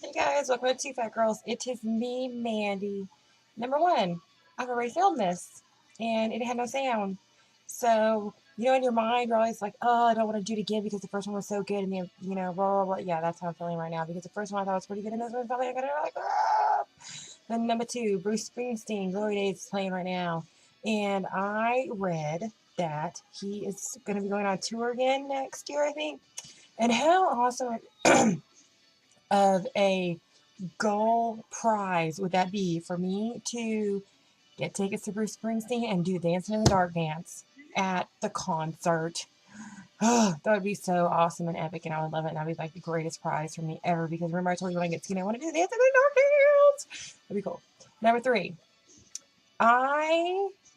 Hey guys, welcome to Two Fat Girls. It is me, Mandy. Number one, I've already filmed this and it had no sound. So, in your mind, you're always like, oh, I don't want to do it again because the first one was so good and blah, blah, blah. Yeah, that's how I'm feeling right now because the first one I thought was pretty good and this one probably I got it like, ah. Then number two, Bruce Springsteen, Glory Days is playing right now. And I read that he is going to be going on tour again next year, I think. And how awesome of a goal prize would that be for me to get tickets to Bruce Springsteen and do Dancing in the Dark dance at the concert? Oh, that would be so awesome and epic, and I would love it. And that'd be like the greatest prize for me ever. Because remember, I told you when I get skinny, I want to do Dancing in the Dark dance. That'd be cool. Number three,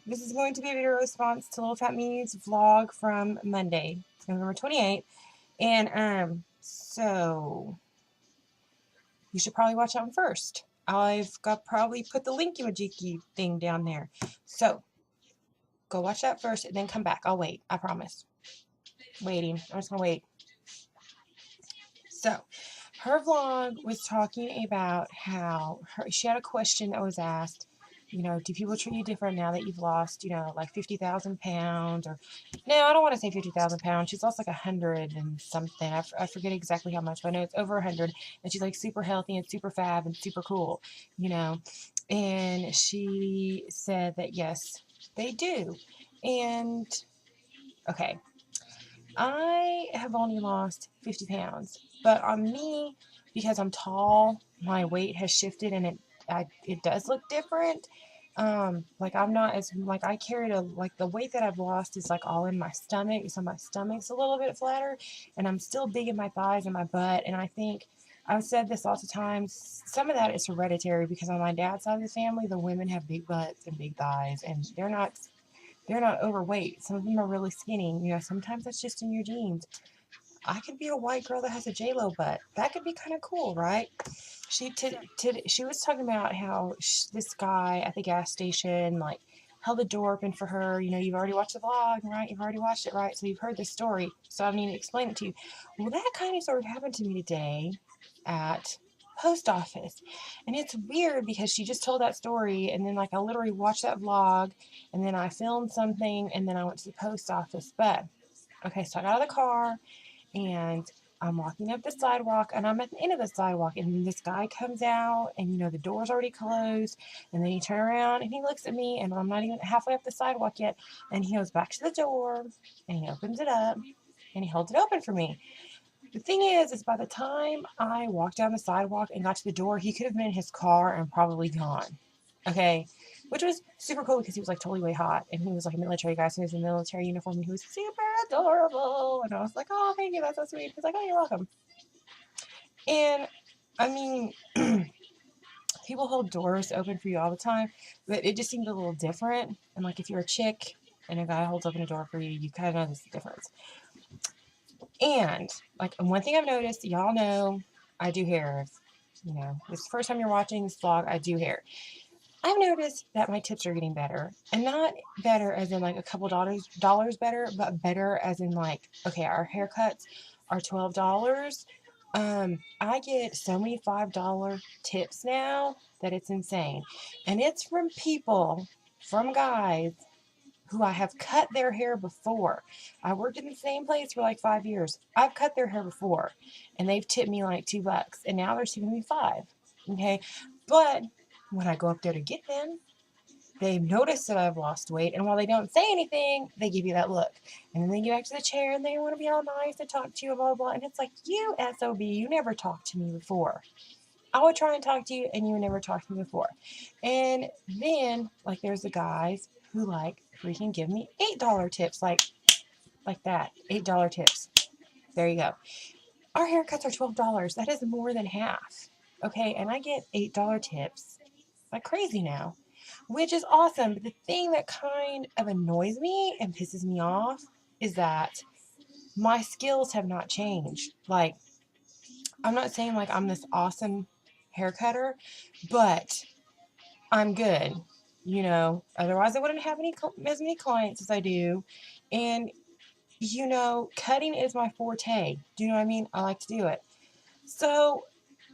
this is going to be a video response to LittleFATme's vlog from Monday. It's November 28th, and so you should probably watch that one first. I've got probably put the link emoji thing down there. So go watch that first and then come back. I'll wait. I promise. Waiting. I'm just going to wait. So her vlog was talking about how she had a question that was asked, do people treat you different now that you've lost, like 50,000 pounds? Or no, I don't want to say 50,000 pounds. She's lost like 100 and something. I forget exactly how much, but I know it's over 100. And she's like super healthy and super fab and super cool, And she said that yes, they do. And okay, I have only lost 50 pounds, but on me, because I'm tall, my weight has shifted and it does look different. Like I'm not as, like I carried like the weight that I've lost is like all in my stomach. So my stomach's a little bit flatter and I'm still big in my thighs and my butt. And I think I've said this lots of times. Some of that is hereditary because on my dad's side of the family, the women have big butts and big thighs and they're not overweight. Some of them are really skinny. Sometimes that's just in your genes. I could be a white girl that has a J-Lo butt. That could be kind of cool, right? She was talking about how this guy at the gas station, like, held the door open for her. You've already watched the vlog, right? You've already watched it, right? So you've heard this story. So I need to explain it to you. Well, that kind of sort of happened to me today at post office. And it's weird because she just told that story and then like I literally watched that vlog and then I filmed something and then I went to the post office. But okay, so I got out of the car and I'm walking up the sidewalk and I'm at the end of the sidewalk and this guy comes out and the door's already closed and then he turns around and he looks at me and I'm not even halfway up the sidewalk yet and he goes back to the door and he opens it up and he holds it open for me. The thing is by the time I walked down the sidewalk and got to the door, he could have been in his car and probably gone. Okay, which was super cool because he was like totally way hot and he was like a military guy, so he was in a military uniform and he was super adorable. And I was like, oh, thank you, that's so sweet. He's like, oh, you're welcome. And I mean, people hold doors open for you all the time, but it just seemed a little different. And like if you're a chick and a guy holds open a door for you, you kind of notice the difference. And like one thing I've noticed, y'all know I do hair. This is the first time you're watching this vlog, I do hair. I've noticed that my tips are getting better, and not better as in like a couple dollars better, but better as in like, okay, our haircuts are $12. I get so many $5 tips now that it's insane, and it's from guys who I have cut their hair before. I worked in the same place for like 5 years. I've cut their hair before, and they've tipped me like $2, and now they're tipping me 5. Okay, but when I go up there to get them, they've noticed that I've lost weight, and while they don't say anything, they give you that look. And then they get back to the chair, and they want to be all nice and talk to you, blah, blah, blah. And it's like, you SOB, you never talked to me before. I would try and talk to you, and you never talked to me before. And then, like, there's the guys who, like, freaking give me $8 tips, like that, $8 tips. There you go. Our haircuts are $12. That is more than half. Okay, and I get $8 tips like crazy now, which is awesome. But the thing that kind of annoys me and pisses me off is that my skills have not changed. Like, I'm not saying like I'm this awesome hair cutter, but I'm good. Otherwise I wouldn't have as many clients as I do. And cutting is my forte. Do you know what I mean? I like to do it. So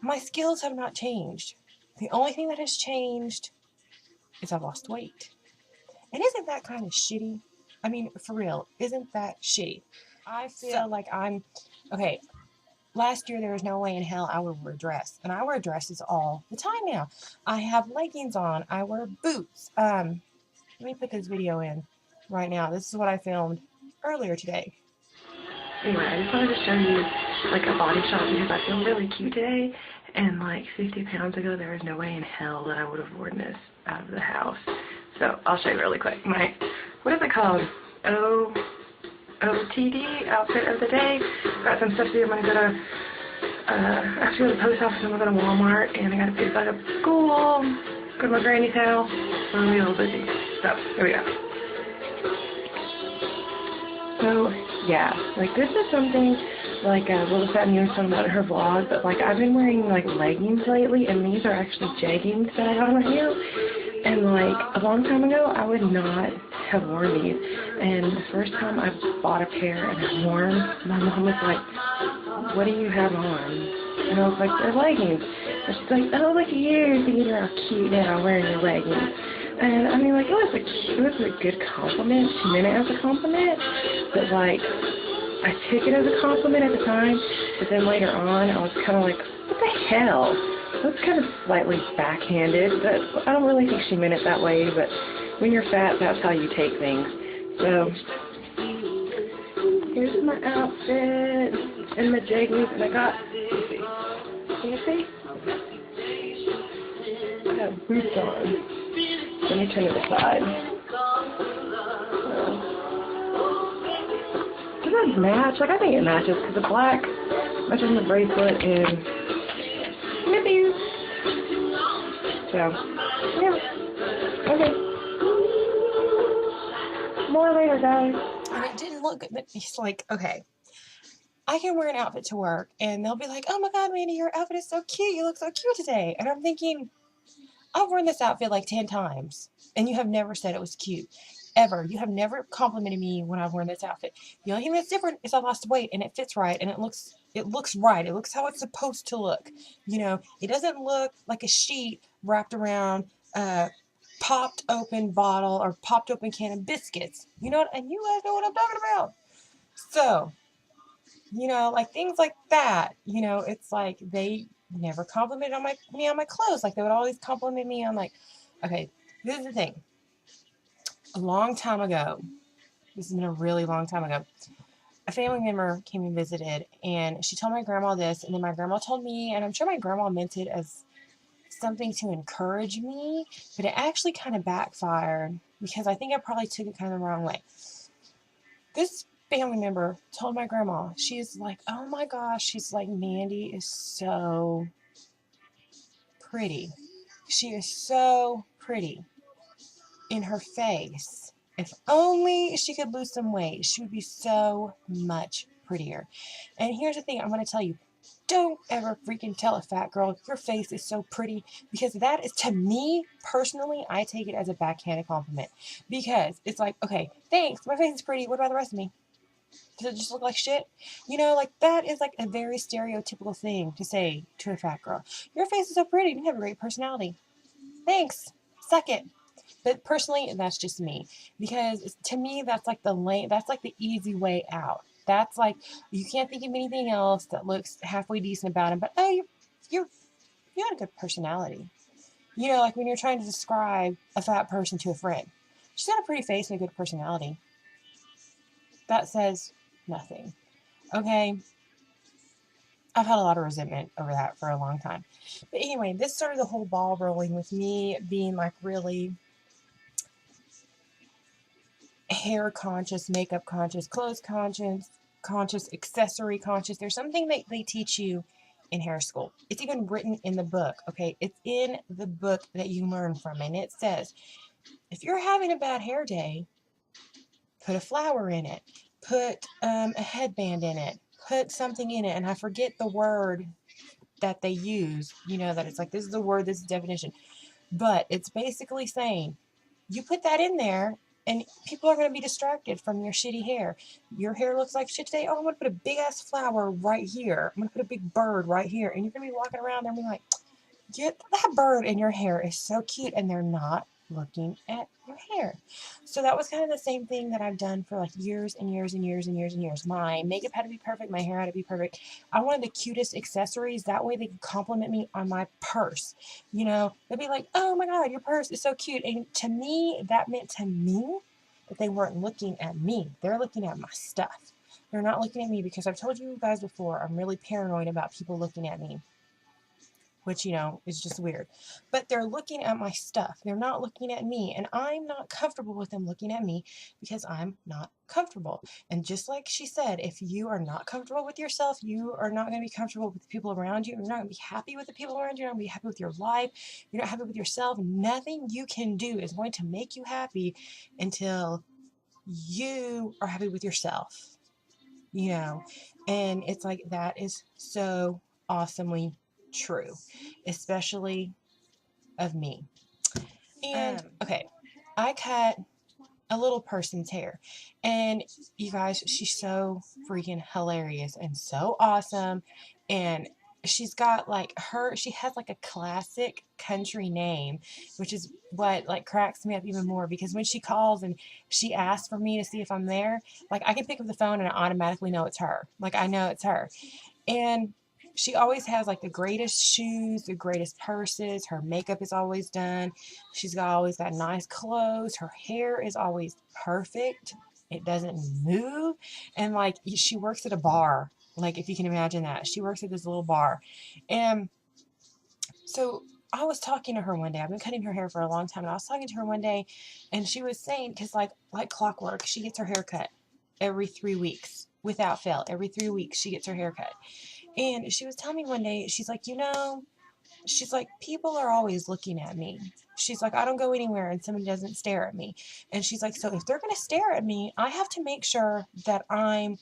My skills have not changed. The only thing that has changed is I've lost weight. And isn't that kind of shitty? I mean, for real, isn't that shitty? I feel like I'm okay. Last year, there was no way in hell I would wear a dress, and I wear dresses all the time now. I have leggings on. I wear boots. Let me put this video in right now. This is what I filmed earlier today. Anyway, I just wanted to show you like a body shot because I feel really cute today, and like 50 pounds ago, there was no way in hell that I would have worn this out of the house. So I'll show you really quick. What is it called? OOTD, outfit of the day. Got some stuff to do. I'm going to go to, I have to go to the post office, I'm going to go to Walmart, and I got to pick back up school, go to my granny's house, so I'm going to be a little busy. So, here we go. So, yeah, like this is something like LittleFATMe was talking about in her vlog, but like I've been wearing like leggings lately, and these are actually jeggings that I got on right now. And like a long time ago, I would not have worn these. And the first time I bought a pair and I wore them, my mom was like, "What do you have on?" And I was like, "They're leggings." And she's like, "Oh, look at you, thinking you're all cute now wearing your leggings." And I mean, like it was a good compliment. She meant it as a compliment, but like I took it as a compliment at the time. But then later on, I was kind of like, "What the hell?" That's kind of slightly backhanded, but I don't really think she meant it that way, but when you're fat, that's how you take things. So, here's my outfit, and my jeggings, and I got, can you see? I got boots on. Let me turn it aside. Does that match? Like, I think it matches, because the black matches the bracelet, and so, yeah. Okay. More later, guys. And it didn't look good. It's like, okay, I can wear an outfit to work, and they'll be like, "Oh my God, Mandy, your outfit is so cute. You look so cute today." And I'm thinking, I've worn this outfit like 10 times, and you have never said it was cute. Ever. You have never complimented me when I've worn this outfit. The only thing that's different is I lost weight, and it fits right, and it looks right. It looks how it's supposed to look. You know, it doesn't look like a sheet wrapped around a popped open bottle or popped open can of biscuits. You know what? And you guys know what I'm talking about. So, you know, like things like that. You know, it's like they never complimented me on my clothes. Like they would always compliment me on like, okay, this is the thing. A long time ago, this has been a really long time ago, a family member came and visited, and she told my grandma this, and then my grandma told me, and I'm sure my grandma meant it as something to encourage me, but it actually kind of backfired because I think I probably took it kind of the wrong way. This family member told my grandma, she's like, "Oh my gosh," she's like, "Mandy is so pretty. She is so pretty in her face. If only she could lose some weight, she would be so much prettier." And here's the thing I'm going to tell you. Don't ever freaking tell a fat girl your face is so pretty, because that is, to me personally, I take it as a backhanded compliment, because it's like, okay, thanks, my face is pretty. What about the rest of me? Does it just look like shit? You know, like that is like a very stereotypical thing to say to a fat girl. Your face is so pretty. You have a great personality. Thanks. Suck it. But personally, that's just me, because to me, that's like that's like the easy way out. That's like, you can't think of anything else that looks halfway decent about him, but oh, you had a good personality. You know, like when you're trying to describe a fat person to a friend, she's got a pretty face and a good personality. That says nothing. Okay, I've had a lot of resentment over that for a long time. But anyway, this started the whole ball rolling with me being like really hair conscious, makeup conscious, clothes conscious, accessory conscious. There's something that they teach you in hair school. It's even written in the book, okay? It's in the book that you learn from, and it says, if you're having a bad hair day, put a flower in it, put a headband in it, put something in it, and I forget the word that they use, you know, that it's like, this is the word, this is the definition, but it's basically saying, you put that in there, And people are going to be distracted from your shitty hair. Your hair looks like shit today. Oh, I'm going to put a big ass flower right here. I'm going to put a big bird right here. And you're going to be walking around there and be like, get that bird in your hair is so cute. And they're not looking at your hair. So that was kind of the same thing that I've done for like years and years and years and years and years. My makeup had to be perfect. My hair had to be perfect. I wanted the cutest accessories. That way they could compliment me on my purse. You know, they'd be like, oh my God, your purse is so cute. And to me, that meant to me that they weren't looking at me. They're looking at my stuff. They're not looking at me because I've told you guys before, I'm really paranoid about people looking at me, which, you know, is just weird. But they're looking at my stuff. They're not looking at me. And I'm not comfortable with them looking at me because I'm not comfortable. And just like she said, if you are not comfortable with yourself, you are not going to be comfortable with the people around you. You're not going to be happy with the people around you. You're not going to be happy with your life. You're not happy with yourself. Nothing you can do is going to make you happy until you are happy with yourself, you know. And it's like, that is so awesomely true, especially of me. And okay, I cut a little person's hair, and you guys, she's so freaking hilarious and so awesome. And she's got like she has like a classic country name, which is what like cracks me up even more, because when she calls and she asks for me to see if I'm there, like I can pick up the phone and I automatically know it's her. Like I know it's her. And she always has like the greatest shoes, the greatest purses. Her makeup is always done. She's always got nice clothes. Her hair is always perfect. It doesn't move. And like she works at a bar. Like if you can imagine that. She works at this little bar. And so I was talking to her one day. I've been cutting her hair for a long time. And I was talking to her one day, and she was saying, because like clockwork, she gets her hair cut every 3 weeks without fail. Every 3 weeks she gets her hair cut. And she was telling me one day, she's like, you know, she's like, people are always looking at me. She's like, I don't go anywhere and somebody doesn't stare at me. And she's like, so if they're going to stare at me, I have to make sure that I'm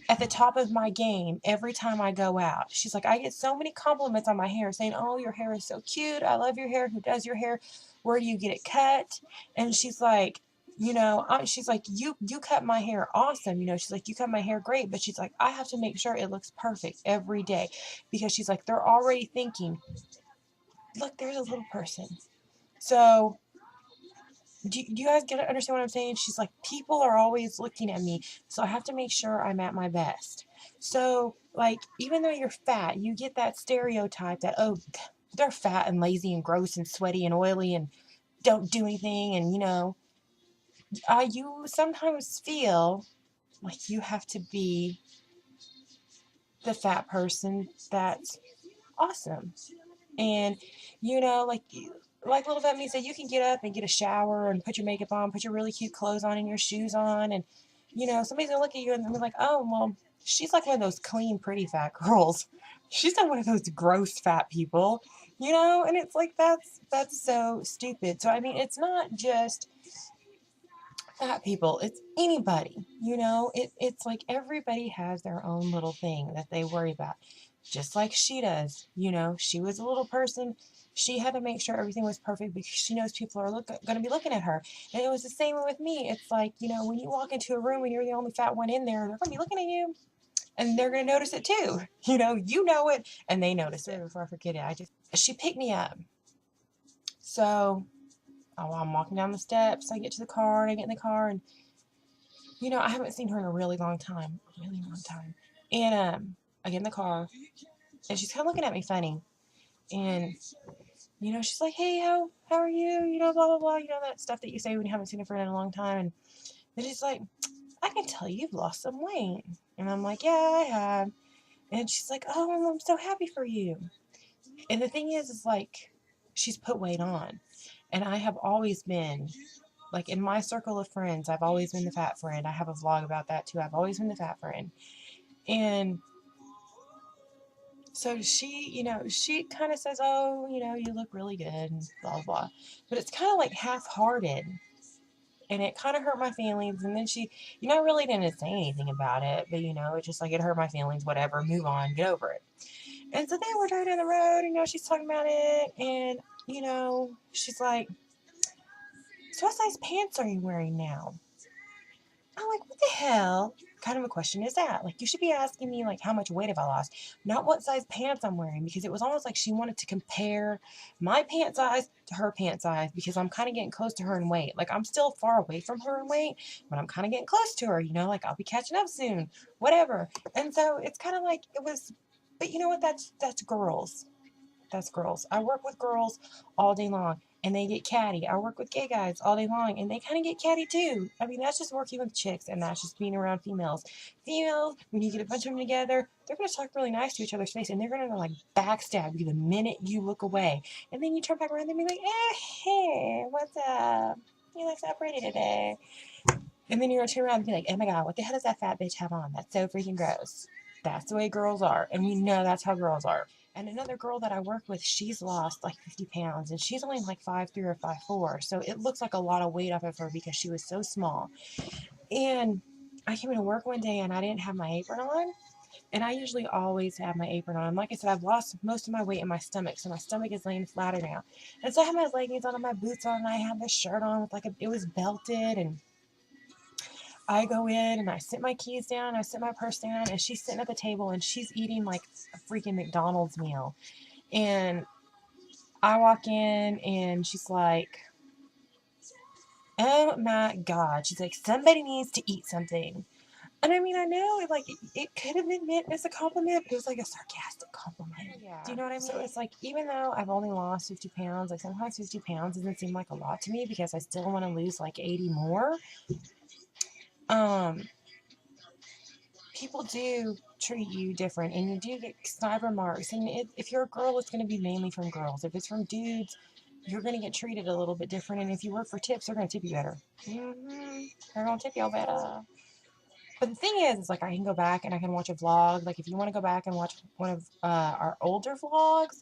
at the top of my game every time I go out. She's like, I get so many compliments on my hair saying, oh, your hair is so cute. I love your hair. Who does your hair? Where do you get it cut? And she's like, you know, she's like, you cut my hair awesome. You know, she's like, you cut my hair great. But she's like, I have to make sure it looks perfect every day, because she's like, they're already thinking, look, there's a little person. So do you guys understand what I'm saying? She's like, people are always looking at me, so I have to make sure I'm at my best. So, like, even though you're fat, you get that stereotype that, oh, they're fat and lazy and gross and sweaty and oily and don't do anything. And, you know, you sometimes feel like you have to be the fat person that's awesome. And, you know, like LittleFATMe said, you can get up and get a shower and put your makeup on, put your really cute clothes on and your shoes on. And, you know, somebody's going to look at you and be like, oh, well, she's like one of those clean, pretty fat girls. She's not one of those gross fat people, you know? And it's like, that's so stupid. So, I mean, it's not just fat people, it's anybody, you know. It's like everybody has their own little thing that they worry about, just like she does. You know, she was a little person, she had to make sure everything was perfect because she knows people are going to be looking at her. And it was the same with me. It's like, you know, when you walk into a room and you're the only fat one in there, they're going to be looking at you, and they're going to notice it too. You know it, and they notice it. Before I forget it, she picked me up. So I'm walking down the steps, I get to the car, and I get in the car, and, you know, I haven't seen her in a really long time. And I get in the car, and she's kind of looking at me funny. And, you know, she's like, hey, how are you? You know, blah, blah, blah. You know, that stuff that you say when you haven't seen a friend in a long time. And then she's like, I can tell you've lost some weight. And I'm like, yeah, I have. And she's like, oh, I'm so happy for you. And the thing is like, she's put weight on. And I have always been, like, in my circle of friends, I've always been the fat friend. I have a vlog about that too. I've always been the fat friend. And so she, you know, she kind of says, oh, you know, you look really good and blah, blah. But it's kind of like half-hearted. And it kind of hurt my feelings. And then she, you know, really didn't say anything about it. But, you know, it's just like, it hurt my feelings, whatever, move on, get over it. And so then we're driving down the road, and, you know, she's talking about it. And, you know, she's like, so what size pants are you wearing now? I'm like, what the hell kind of a question is that? Like, you should be asking me, like, how much weight have I lost, not what size pants I'm wearing, because it was almost like she wanted to compare my pant size to her pant size, because I'm kind of getting close to her in weight. Like, I'm still far away from her in weight, but I'm kind of getting close to her, like, I'll be catching up soon, whatever. And so it's kind of like it was, but you know what? That's girls. That's girls. I work with girls all day long, and they get catty. I work with gay guys all day long, and they kind of get catty too. I mean, that's just working with chicks, and that's just being around females. Females, when you get a bunch of them together, they're going to talk really nice to each other's face, and they're going to, like, backstab you the minute you look away. And then you turn back around and be like, hey, what's up? You look so pretty today. And then you're going to turn around and be like, oh my God, what the hell does that fat bitch have on? That's so freaking gross. That's the way girls are. And we know that's how girls are. And another girl that I work with, she's lost like 50 pounds, and she's only like 5'3" or 5'4". So it looks like a lot of weight off of her because she was so small. And I came into work one day and I didn't have my apron on. And I usually always have my apron on. And like I said, I've lost most of my weight in my stomach. So my stomach is laying flatter now. And so I have my leggings on and my boots on, and I have this shirt on with it was belted. And I go in and I sit my keys down, I sit my purse down, and she's sitting at the table and she's eating like a freaking McDonald's meal. And I walk in and she's like, oh my God. She's like, somebody needs to eat something. And I mean, I know it could have been meant as a compliment, but it was like a sarcastic compliment. Yeah. Do you know what I mean? So it's like, even though I've only lost 50 pounds, like sometimes 50 pounds doesn't seem like a lot to me because I still want to lose like 80 more. People do treat you different, and you do get snide remarks. And if you're a girl, it's going to be mainly from girls. If it's from dudes, you're going to get treated a little bit different. And if you work for tips, they're going to tip you better. They're going to tip you better. But the thing is like, I can go back and I can watch a vlog. Like, if you want to go back and watch one of our older vlogs,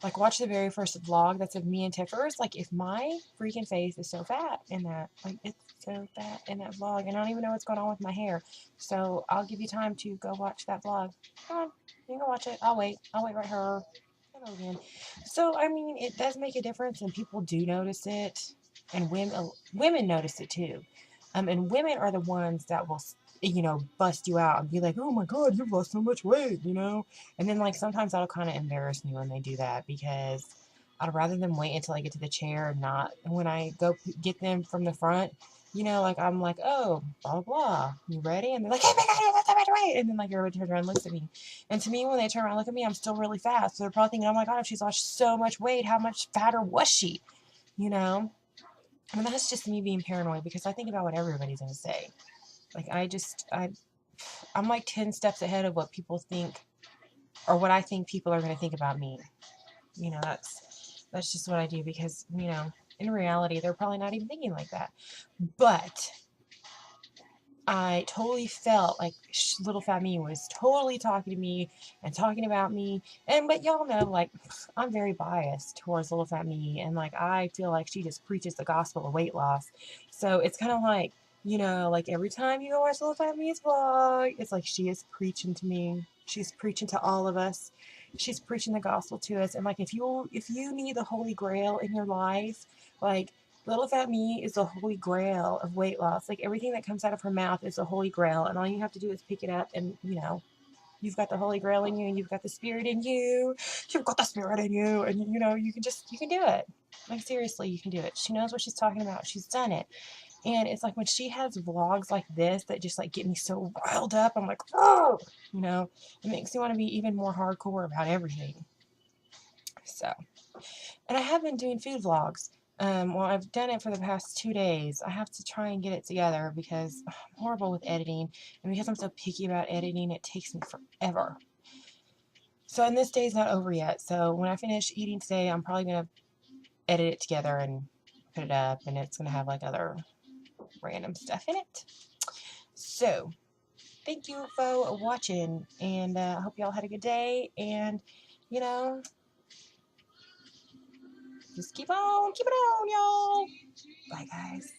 like, watch the very first vlog that's of me and Tiffers. Like, if my freaking face is so fat in that, like, it's so fat in that vlog, and I don't even know what's going on with my hair. So I'll give you time to go watch that vlog. Come on, you can go watch it. I'll wait right here. Hello again. So, I mean, it does make a difference, and people do notice it, and women notice it too. And women are the ones that will, bust you out and be like, oh my God, you've lost so much weight, And then, like, sometimes that'll kind of embarrass me when they do that, because I'd rather them wait until I get to the chair, not when I go get them from the front. Like, I'm like, oh, blah, blah, blah. You ready? And they're like, oh my God, you lost so much weight. And then, like, everybody turns around and looks at me. And to me, when they turn around and look at me, I'm still really fat. So they're probably thinking, oh my God, if she's lost so much weight, how much fatter was she? I mean, that's just me being paranoid, because I think about what everybody's going to say. Like, I'm like 10 steps ahead of what people think, or what I think people are going to think about me. That's just what I do, because, in reality, they're probably not even thinking like that. But I totally felt like LittleFATMe was totally talking to me and talking about me. But y'all know, like, I'm very biased towards LittleFATMe, and like, I feel like she just preaches the gospel of weight loss. So it's kind of like, like, every time you go watch LittleFATMe's vlog, it's like she is preaching to me. She's preaching to all of us. She's preaching the gospel to us. And like, if you need the Holy Grail in your life, like, LittleFATMe is the holy grail of weight loss. Like, everything that comes out of her mouth is the holy grail, and all you have to do is pick it up, and you've got the holy grail in you, and you've got the spirit in you. You've got the spirit in you, and you can do it. Like, seriously, you can do it. She knows what she's talking about. She's done it. And it's like, when she has vlogs like this that just like get me so riled up, I'm like, oh, it makes me want to be even more hardcore about everything. So, and I have been doing food vlogs. Well, I've done it for the past 2 days. I have to try and get it together, because I'm horrible with editing, and because I'm so picky about editing, it takes me forever. So, and this day's not over yet. So when I finish eating today, I'm probably going to edit it together and put it up, and it's going to have like other random stuff in it. So, thank you for watching, and I hope y'all had a good day, and, just keep it on, y'all. Bye, guys.